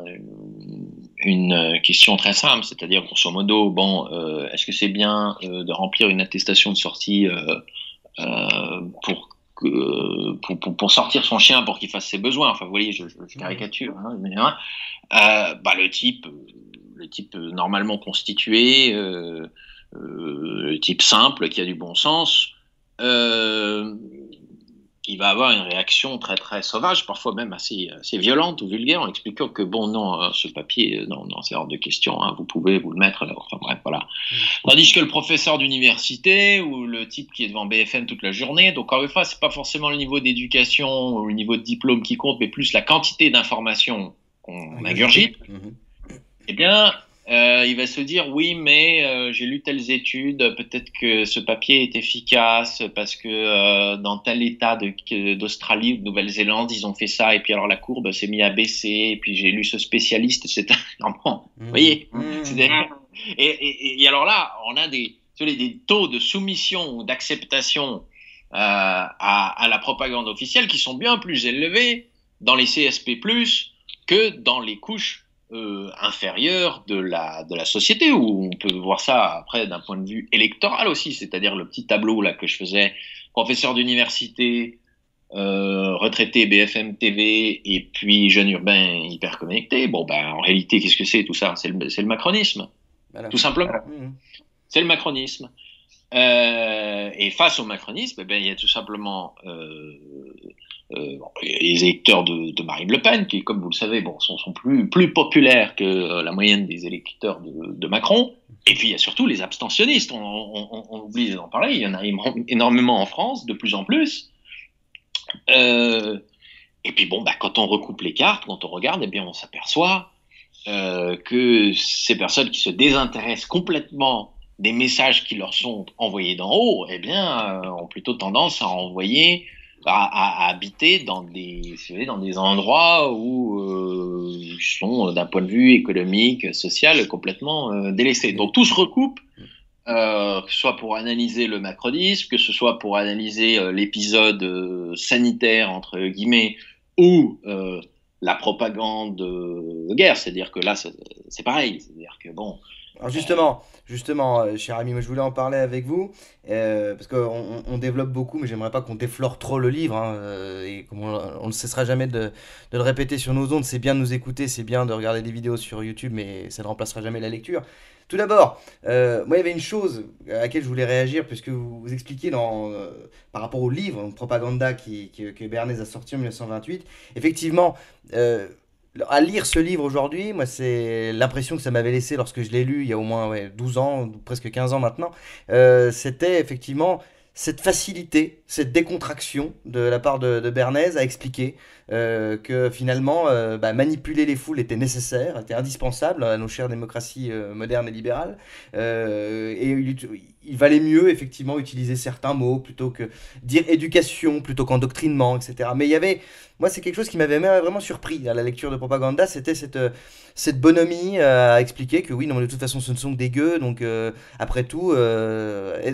une question très simple, c'est-à-dire grosso modo, bon, est-ce que c'est bien de remplir une attestation de sortie pour sortir son chien pour qu'il fasse ses besoins? Enfin, vous voyez, je caricature. Hein, mais, le type normalement constitué, le type simple qui a du bon sens, il va avoir une réaction très très sauvage, parfois même assez violente ou vulgaire, en expliquant que bon non, ce papier, non, non, c'est hors de question, hein, vous pouvez vous le mettre, enfin bref, voilà. Mm. Tandis que le professeur d'université ou le type qui est devant BFM toute la journée, donc encore une fois, c'est pas forcément le niveau d'éducation ou le niveau de diplôme qui compte, mais plus la quantité d'informations qu'on ingurgite, Mhm. eh bien, il va se dire oui, mais j'ai lu telles études, peut-être que ce papier est efficace parce que dans tel état d'Australie ou de Nouvelle-Zélande, ils ont fait ça, et puis alors la courbe s'est mise à baisser, et puis j'ai lu ce spécialiste, c'est non, bon, vous Mhm. voyez, Mhm. et alors là, on a des taux de soumission ou d'acceptation à la propagande officielle qui sont bien plus élevés dans les CSP+, que dans les couches inférieure de la société, où on peut voir ça après d'un point de vue électoral aussi, c'est-à-dire le petit tableau là que je faisais, professeur d'université, retraité BFM TV et puis jeune urbain hyper connecté. Bon, ben, en réalité, qu'est-ce que c'est tout ça? C'est le macronisme, Voilà. tout simplement. Mhm. C'est le macronisme. Et face au macronisme, eh ben, il y a tout simplement les électeurs de Marine Le Pen, qui, comme vous le savez, bon, sont plus populaires que la moyenne des électeurs de Macron. Et puis il y a surtout les abstentionnistes. On oublie d'en parler. Il y en a énormément en France, de plus en plus. Euh, et puis bon, bah, quand on recoupe les cartes, quand on regarde, eh bien, on s'aperçoit que ces personnes qui se désintéressent complètement des messages qui leur sont envoyés d'en haut, eh bien, ont plutôt tendance à envoyer, à habiter dans des, si vous voulez, dans des endroits où ils sont, d'un point de vue économique, social, complètement délaissés. Donc tout se recoupe, que ce soit pour analyser le macronisme, que ce soit pour analyser l'épisode sanitaire, entre guillemets, ou la propagande de guerre. C'est-à-dire que là, c'est pareil. C'est-à-dire que, bon, Alors justement, cher ami, moi je voulais en parler avec vous, parce qu'on on développe beaucoup, mais j'aimerais pas qu'on déflore trop le livre, hein, et comme on ne cessera jamais de le répéter sur nos ondes, c'est bien de nous écouter, c'est bien de regarder des vidéos sur YouTube, mais ça ne remplacera jamais la lecture. Tout d'abord, moi il y avait une chose à laquelle je voulais réagir, puisque vous expliquiez par rapport au livre Propaganda que Bernays a sorti en 1928, effectivement, à lire ce livre aujourd'hui, moi, c'est l'impression que ça m'avait laissé lorsque je l'ai lu il y a au moins 12 ans, presque 15 ans maintenant. C'était effectivement cette facilité, cette décontraction de la part de Bernays à expliquer que finalement, bah, manipuler les foules était nécessaire, était indispensable à nos chères démocraties modernes et libérales. Et il valait mieux effectivement utiliser certains mots plutôt que dire éducation, plutôt qu'endoctrinement, etc. Mais il y avait moi, c'est quelque chose qui m'avait vraiment surpris à la lecture de Propaganda, c'était cette bonhomie à expliquer que oui, non, mais de toute façon, ce ne sont que des gueux, donc après tout,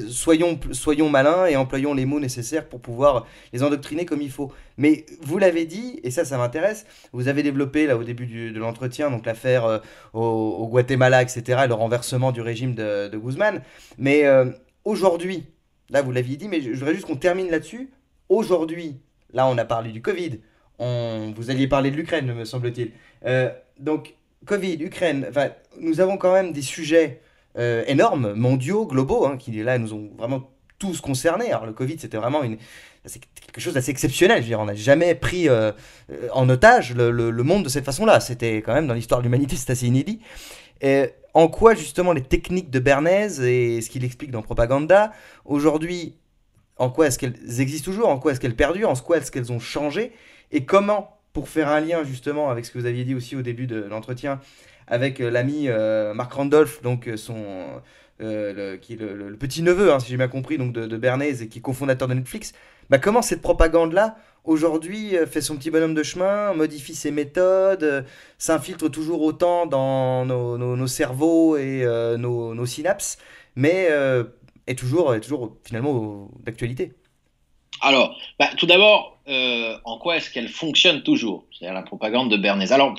soyons malins et employons les mots nécessaires pour pouvoir les endoctriner comme il faut. Mais vous l'avez dit, et ça m'intéresse, vous avez développé là au début de l'entretien, donc l'affaire au Guatemala, etc., et le renversement du régime de Guzman. Mais aujourd'hui, là vous l'aviez dit, mais je voudrais juste qu'on termine là-dessus. Aujourd'hui, là on a parlé du Covid, vous alliez parler de l'Ukraine, me semble-t-il. Donc, Covid, Ukraine, enfin, nous avons quand même des sujets énormes, mondiaux, globaux, hein, qui là nous ont vraiment tous concernés. Alors, le Covid, c'était vraiment c'est quelque chose d'assez exceptionnel. Je veux dire, on n'a jamais pris en otage le monde de cette façon-là. C'était quand même dans l'histoire de l'humanité, c'est assez inédit. Et en quoi justement les techniques de Bernays et ce qu'il explique dans Propaganda, aujourd'hui, en quoi est-ce qu'elles existent toujours, en quoi est-ce qu'elles perdurent, en quoi est-ce qu'elles ont changé, et comment, pour faire un lien justement avec ce que vous aviez dit aussi au début de l'entretien, avec l'ami Marc Randolph, donc qui est le petit-neveu, hein, si j'ai bien compris, donc de Bernays et qui est cofondateur de Netflix, bah, comment cette propagande-là, aujourd'hui, fait son petit bonhomme de chemin, modifie ses méthodes, s'infiltre toujours autant dans nos cerveaux et nos synapses, mais est toujours finalement d'actualité. alors, bah, tout d'abord, en quoi est-ce qu'elle fonctionne toujours? C'est-à-dire la propagande de Bernays. Alors,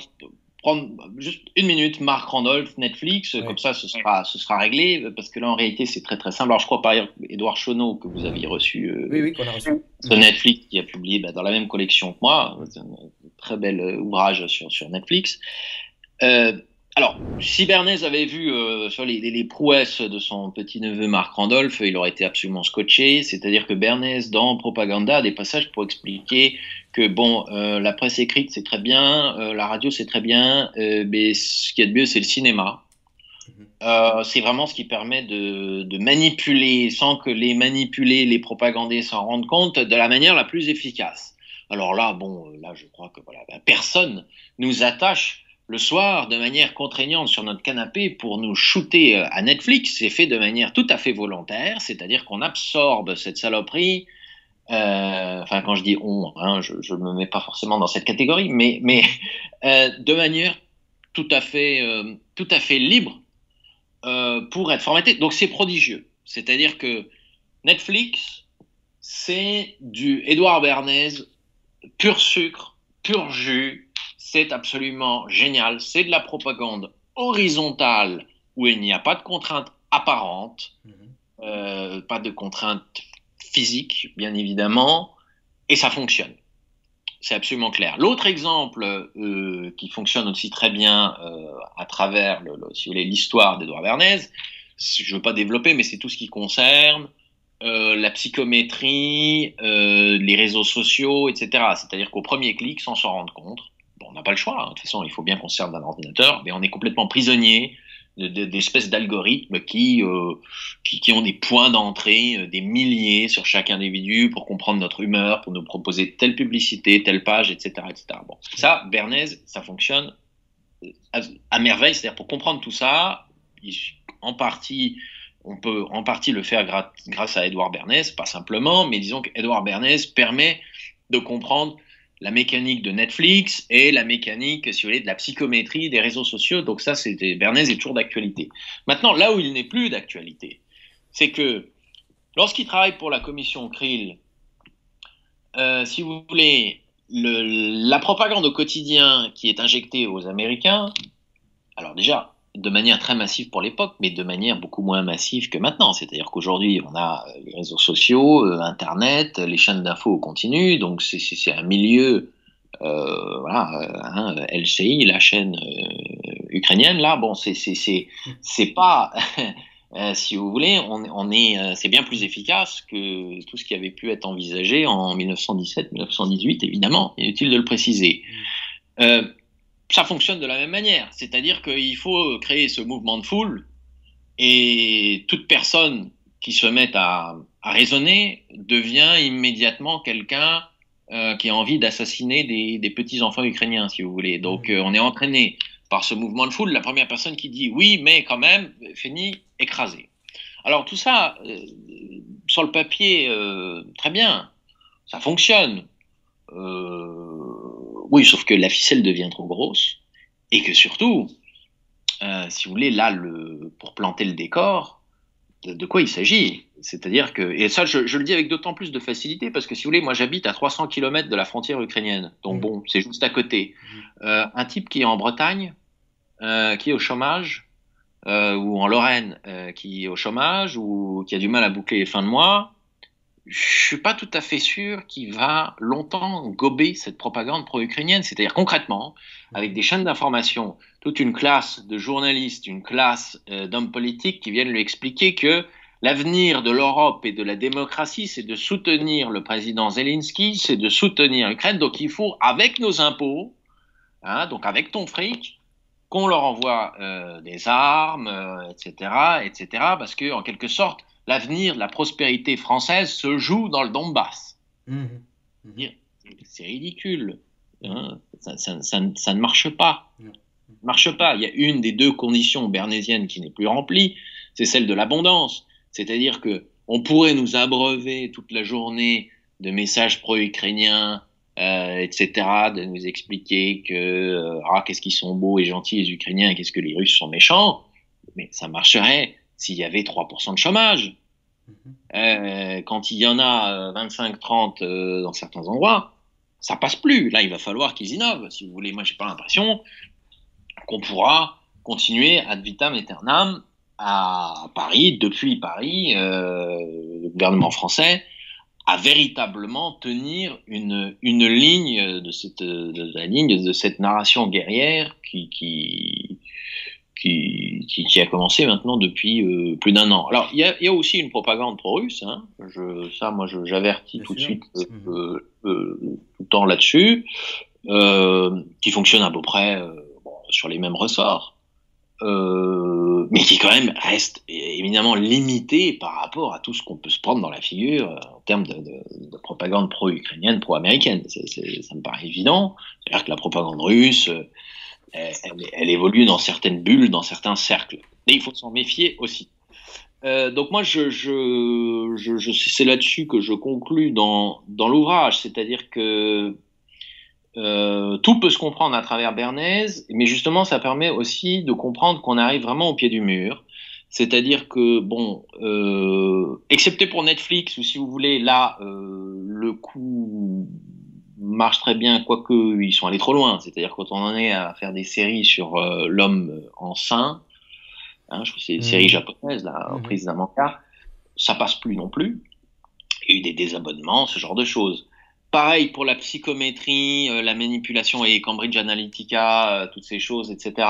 prendre juste une minute, Marc Randolph, Netflix, comme Ouais. ça, ce sera réglé, parce que là, en réalité, c'est très très simple. Alors, je crois par ailleurs, Édouard Cheneau, que vous aviez reçu Oui, oui, qu'on a reçu. sur Mhm. Netflix, qui a publié bah, dans la même collection que moi, c'est un très bel ouvrage sur Netflix. Euh, Alors, si Bernays avait vu sur les prouesses de son petit-neveu Marc Randolph, il aurait été absolument scotché. C'est-à-dire que Bernays, dans Propaganda, a des passages pour expliquer que, bon, la presse écrite, c'est très bien, la radio, c'est très bien, mais ce qu'il y a de mieux, c'est le cinéma. C'est vraiment ce qui permet de manipuler, sans que les manipulés, les propagandés s'en rendent compte, de la manière la plus efficace. Alors là, bon, là, je crois que voilà, ben, personne nous attache le soir de manière contraignante sur notre canapé pour nous shooter à Netflix. C'est fait de manière tout à fait volontaire, c'est-à-dire qu'on absorbe cette saloperie. Enfin, quand je dis on, hein, je ne me mets pas forcément dans cette catégorie, mais de manière tout à fait libre pour être formaté. Donc c'est prodigieux. C'est-à-dire que Netflix, c'est du Édouard Bernays, pur sucre, pur jus. C'est absolument génial. C'est de la propagande horizontale où il n'y a pas de contraintes apparentes, pas de contraintes physiques, bien évidemment, et ça fonctionne. C'est absolument clair. L'autre exemple qui fonctionne aussi très bien à travers si vous voulez, l'histoire d'Edouard Bernays, je ne veux pas développer, mais c'est tout ce qui concerne la psychométrie, les réseaux sociaux, etc. C'est-à-dire qu'au premier clic, sans s'en rendre compte, bon, on n'a pas le choix, hein, de toute façon, il faut bien qu'on se serve d'un ordinateur, mais on est complètement prisonnier d'espèces d'algorithmes qui ont des points d'entrée, des milliers sur chaque individu pour comprendre notre humeur, pour nous proposer telle publicité, telle page, etc. etc. Bon. Ça, Bernays, ça fonctionne à merveille, c'est-à-dire pour comprendre tout ça, en partie, on peut en partie le faire grâce à Edouard Bernays, pas simplement, mais disons qu'Edouard Bernays permet de comprendre la mécanique de Netflix et la mécanique, si vous voulez, de la psychométrie des réseaux sociaux. Donc ça, Bernays est toujours d'actualité. Maintenant, là où il n'est plus d'actualité, c'est que lorsqu'il travaille pour la commission Krill, si vous voulez, la propagande au quotidien qui est injectée aux Américains, alors déjà, de manière très massive pour l'époque, mais de manière beaucoup moins massive que maintenant. C'est-à-dire qu'aujourd'hui, on a les réseaux sociaux, Internet, les chaînes d'infos au continu, donc c'est un milieu, voilà, hein, LCI, la chaîne ukrainienne, là, bon, c'est pas, si vous voulez, c'est bien plus efficace que tout ce qui avait pu être envisagé en 1917-1918, évidemment, inutile de le préciser. Ça fonctionne de la même manière, c'est-à-dire qu'il faut créer ce mouvement de foule et toute personne qui se met à raisonner devient immédiatement quelqu'un qui a envie d'assassiner des petits-enfants ukrainiens, si vous voulez. Donc on est entraîné par ce mouvement de foule. La première personne qui dit oui, mais quand même, finit écrasée. Alors tout ça, sur le papier, très bien, ça fonctionne. Oui, sauf que la ficelle devient trop grosse et que surtout, si vous voulez, là, pour planter le décor, de quoi il s'agit? C'est-à-dire que, et ça, je le dis avec d'autant plus de facilité parce que si vous voulez, moi j'habite à 300 km de la frontière ukrainienne, donc bon, c'est juste à côté. Un type qui est en Bretagne, qui est au chômage, ou en Lorraine, qui est au chômage, ou qui a du mal à boucler les fins de mois, je suis pas tout à fait sûr qu'il va longtemps gober cette propagande pro-ukrainienne. C'est-à-dire concrètement, avec des chaînes d'information, toute une classe de journalistes, une classe d'hommes politiques qui viennent lui expliquer que l'avenir de l'Europe et de la démocratie, c'est de soutenir le président Zelensky, c'est de soutenir l'Ukraine. Donc il faut, avec nos impôts, hein, donc avec ton fric, qu'on leur envoie des armes, etc., etc., parce que en quelque sorte, l'avenir de la prospérité française se joue dans le Donbass. C'est ridicule. Hein, ça ne marche pas. Marche pas. Il y a une des deux conditions bernésiennes qui n'est plus remplie, c'est celle de l'abondance. C'est-à-dire que on pourrait nous abreuver toute la journée de messages pro-ukrainiens, etc., de nous expliquer que qu'est-ce qu'ils sont beaux et gentils les Ukrainiens et qu'est-ce que les Russes sont méchants, mais ça marcherait s'il y avait 3% de chômage. Quand il y en a 25-30 dans certains endroits, ça passe plus. Là, il va falloir qu'ils innovent. Si vous voulez, moi, j'ai pas l'impression qu'on pourra continuer ad vitam aeternam à Paris, depuis Paris, le gouvernement français à véritablement tenir une ligne de cette narration guerrière qui qui a commencé maintenant depuis plus d'un an. Alors, il y a aussi une propagande pro-russe. Hein. Moi, j'avertis tout de suite tout le temps là-dessus, qui fonctionne à peu près sur les mêmes ressorts, mais qui quand même reste éminemment limité par rapport à tout ce qu'on peut se prendre dans la figure en termes de propagande pro-ukrainienne, pro-américaine. Ça me paraît évident. C'est-à-dire que la propagande russe, elle évolue dans certaines bulles, dans certains cercles. Et il faut s'en méfier aussi. Donc moi, c'est là-dessus que je conclus dans l'ouvrage, c'est-à-dire que tout peut se comprendre à travers Bernays, mais justement, ça permet aussi de comprendre qu'on arrive vraiment au pied du mur. C'est-à-dire que, bon, excepté pour Netflix, ou si vous voulez, là, le coup marche très bien, quoique ils sont allés trop loin. C'est-à-dire quand on en est à faire des séries sur l'homme enceint, hein, je crois que c'est une série japonaise, la reprise d'un manga, ça passe plus non plus. Il y a eu des désabonnements, ce genre de choses. Pareil pour la psychométrie, la manipulation et Cambridge Analytica, toutes ces choses, etc.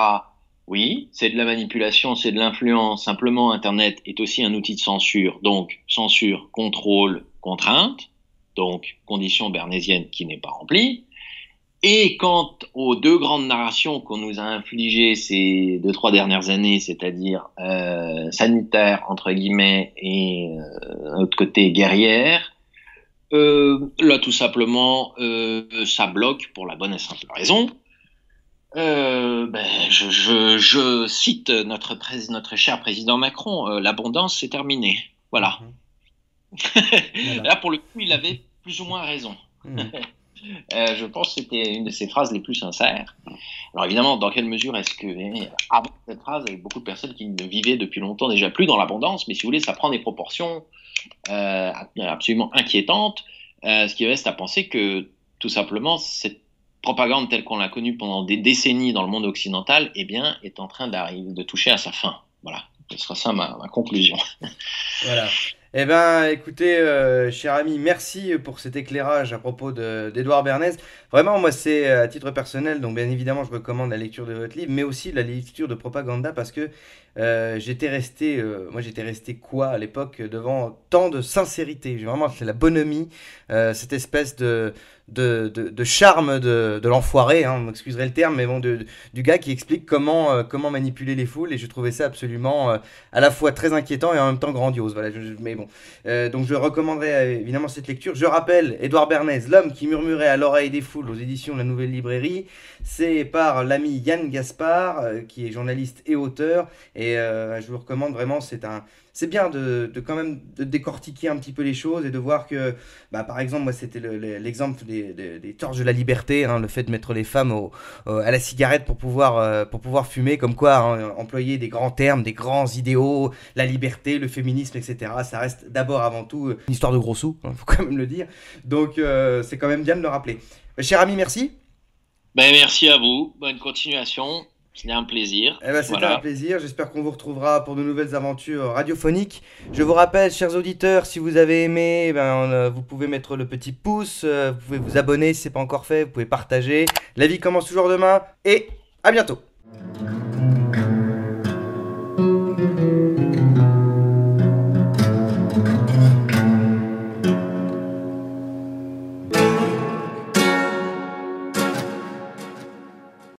Oui, c'est de la manipulation, c'est de l'influence. Simplement, Internet est aussi un outil de censure. Donc, censure, contrôle, contrainte. Donc, condition bernésienne qui n'est pas remplie. Et quant aux deux grandes narrations qu'on nous a infligées ces 2-3 dernières années, c'est-à-dire sanitaire, entre guillemets, et d'un autre côté guerrière, là, tout simplement, ça bloque pour la bonne et simple raison. Je cite notre cher président Macron, l'abondance, c'est terminé. Voilà. Voilà. Là, pour le coup, il avait plus ou moins raison. Je pense que c'était une de ses phrases les plus sincères. Alors évidemment, dans quelle mesure est-ce que, avant cette phrase, il y avait beaucoup de personnes qui ne vivaient depuis longtemps déjà plus dans l'abondance, mais si vous voulez, ça prend des proportions absolument inquiétantes, ce qui reste à penser que, tout simplement, cette propagande telle qu'on l'a connue pendant des décennies dans le monde occidental, eh bien, est en train de toucher à sa fin. Voilà, ce sera ça ma conclusion. Voilà. Eh ben, écoutez, cher ami, merci pour cet éclairage à propos d'Édouard Bernays. Vraiment, moi, c'est à titre personnel, donc bien évidemment, je recommande la lecture de votre livre, mais aussi la lecture de Propaganda, parce que j'étais resté quoi à l'époque devant tant de sincérité. Vraiment, c'est la bonhomie, cette espèce de charme de l'enfoiré, hein, vous m'excuserez le terme, mais bon, du gars qui explique comment manipuler les foules, et je trouvais ça absolument à la fois très inquiétant et en même temps grandiose. Voilà, mais bon, donc je recommanderais évidemment cette lecture. Je rappelle, Édouard Bernays, L'homme qui murmurait à l'oreille des foules, aux éditions de la Nouvelle Librairie. C'est par l'ami Yann Gaspard, qui est journaliste et auteur, et je vous recommande vraiment, c'est bien de quand même de décortiquer un petit peu les choses et de voir que, bah, par exemple, moi c'était l'exemple des torches de la liberté, hein, le fait de mettre les femmes à la cigarette pour pouvoir fumer, comme quoi, hein, employer des grands termes, des grands idéaux, la liberté, le féminisme, etc. Ça reste d'abord avant tout une histoire de gros sous, hein, faut quand même le dire. Donc c'est quand même bien de le rappeler. Cher ami, merci. Ben, merci à vous, bonne continuation. C'était un plaisir. Eh ben, c'était un plaisir. J'espère qu'on vous retrouvera pour de nouvelles aventures radiophoniques. Je vous rappelle, chers auditeurs, si vous avez aimé, vous pouvez mettre le petit pouce, vous pouvez vous abonner si ce n'est pas encore fait, vous pouvez partager. La vie commence toujours demain et à bientôt.